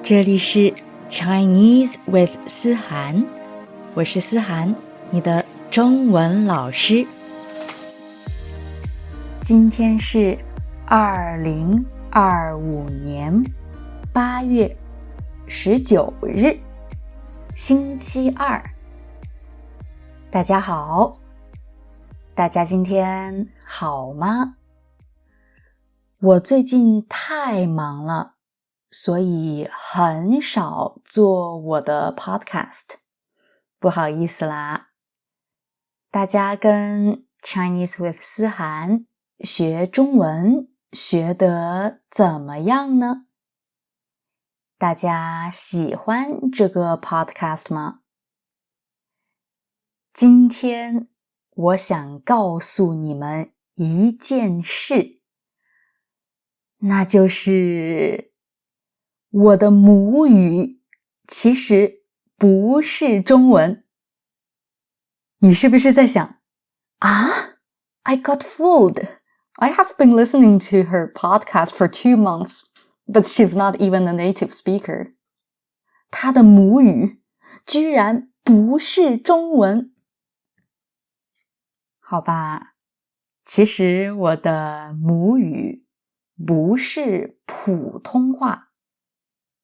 这里是 Chinese with 思涵，我是思涵，你的中文老师。今天是2025年8月19日，星期二。大家好，大家今天好吗？我最近太忙了，所以很少做我的 podcast， 不好意思啦。大家跟 Chinese with 思涵学中文学得怎么样呢？大家喜欢这个 podcast 吗？今天我想告诉你们一件事，那就是我的母语其实不是中文。你是不是在想I got fooled. I have been listening to her podcast for 2 months, but she's not even a native speaker. 她的母语居然不是中文。好吧，其实我的母语不是普通话，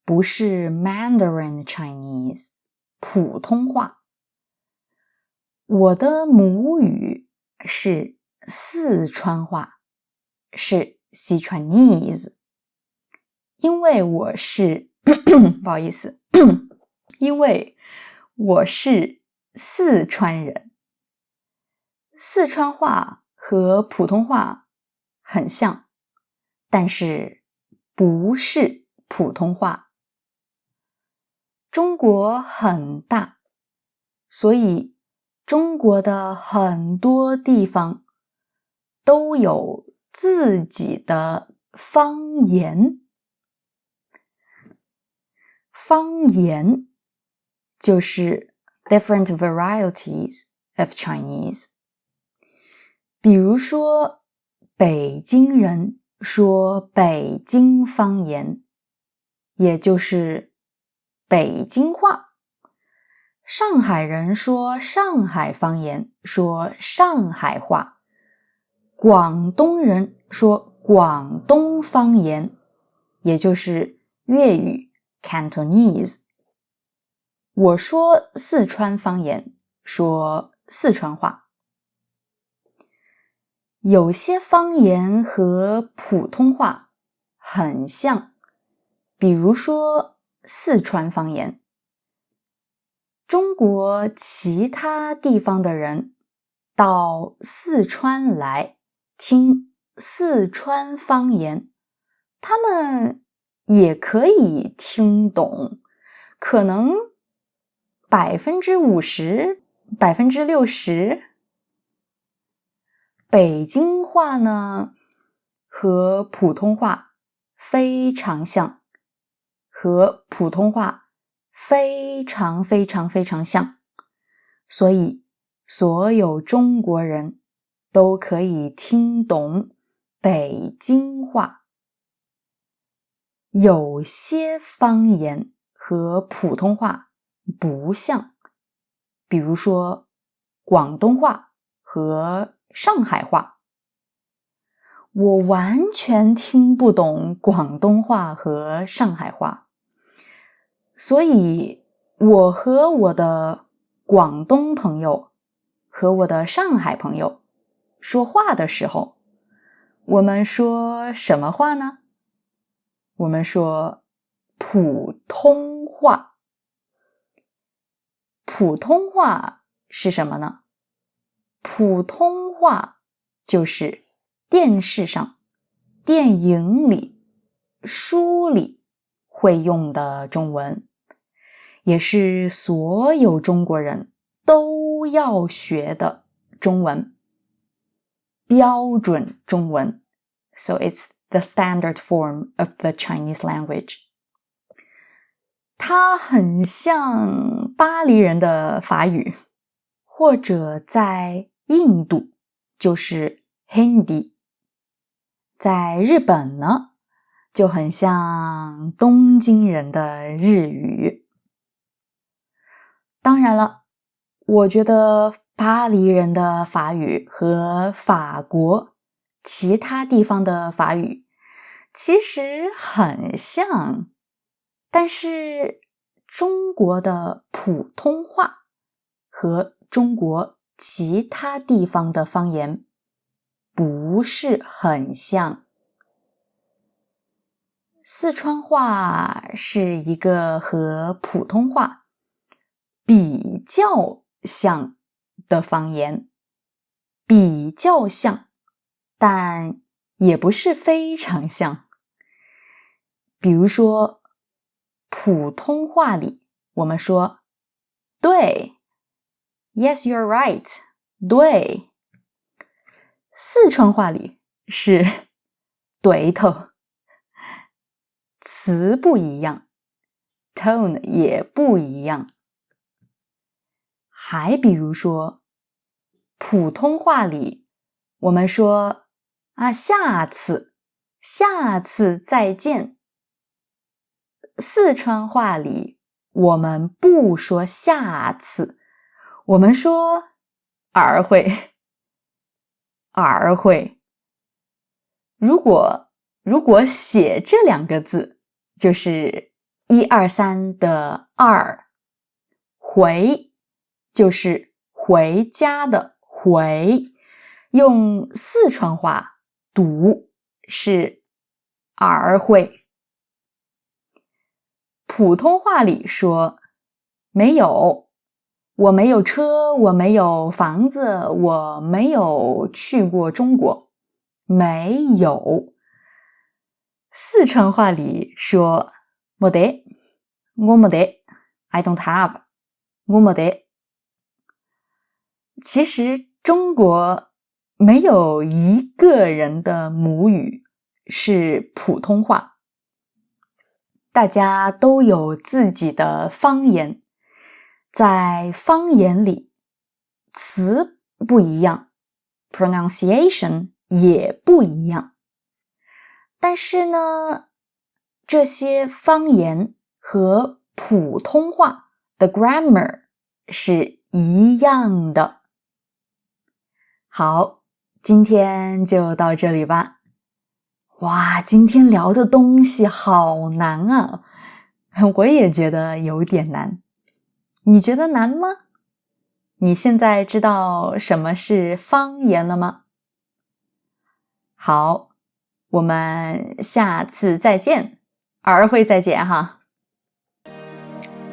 不是 Mandarin Chinese， 普通话。我的母语是四川话，是 Sichuanese。因为我是不好意思因为我是四川人。四川话和普通话很像，但是不是普通话。中国很大，所以中国的很多地方都有自己的方言。方言就是 different varieties of Chinese。 比如说北京人说北京方言，也就是北京话。上海人说上海方言，说上海话。广东人说广东方言，也就是粤语 Cantonese。 我说四川方言，说四川话。有些方言和普通话很像，比如说四川方言。中国其他地方的人到四川来听四川方言，他们也可以听懂，可能 50%、60%。北京话呢，和普通话非常像，和普通话非常像，所以所有中国人都可以听懂北京话。有些方言和普通话不像，比如说广东话和上海话。我完全听不懂广东话和上海话，所以我和我的广东朋友和我的上海朋友说话的时候，我们说什么话呢？我们说普通话。普通话是什么呢？普通话就是电视上、电影里、书里会用的中文，也是所有中国人都要学的中文，标准中文。 So it's the standard form of the Chinese language。 它很像巴黎人的法语，或者在印度就是 Hindi。 在日本呢，就很像东京人的日语。当然了，我觉得巴黎人的法语和法国其他地方的法语其实很像，但是中国的普通话和中国其他地方的方言不是很像。四川话是一个和普通话比较像的方言，比较像，但也不是非常像。比如说，普通话里我们说对 Yes, you're right 对，四川话里是对头，词不一样， tone 也不一样。还比如说，普通话里我们说下次再见，四川话里我们不说下次，我们说儿会。如果写这两个字，就是1、2、3的2，回就是回家的回，用四川话读是儿会。普通话里说没有，我没有车，我没有房子，我没有去过中国，没有。四川话里说没得，我没得 I don't have， 我没得。其实中国没有一个人的母语是普通话，大家都有自己的方言，在方言里词不一样， pronunciation 也不一样，但是呢，这些方言和普通话的 grammar 是一样的。好，今天就到这里吧。哇，今天聊的东西好难啊，我也觉得有点难。你觉得难吗？你现在知道什么是方言了吗？好，我们下次再见，儿会再见哈。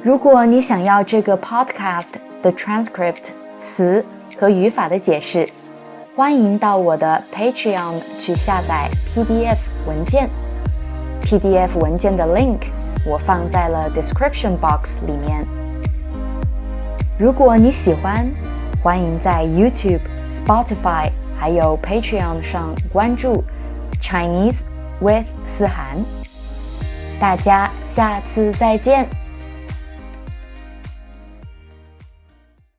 如果你想要这个 podcast 的 transcript 词和语法的解释，欢迎到我的 Patreon 去下载 PDF 文件。PDF 文件的 link 我放在了 description box 里面。如果你喜欢，欢迎在 YouTube、Spotify 还有 Patreon 上关注 Chinese with 思涵。大家下次再见。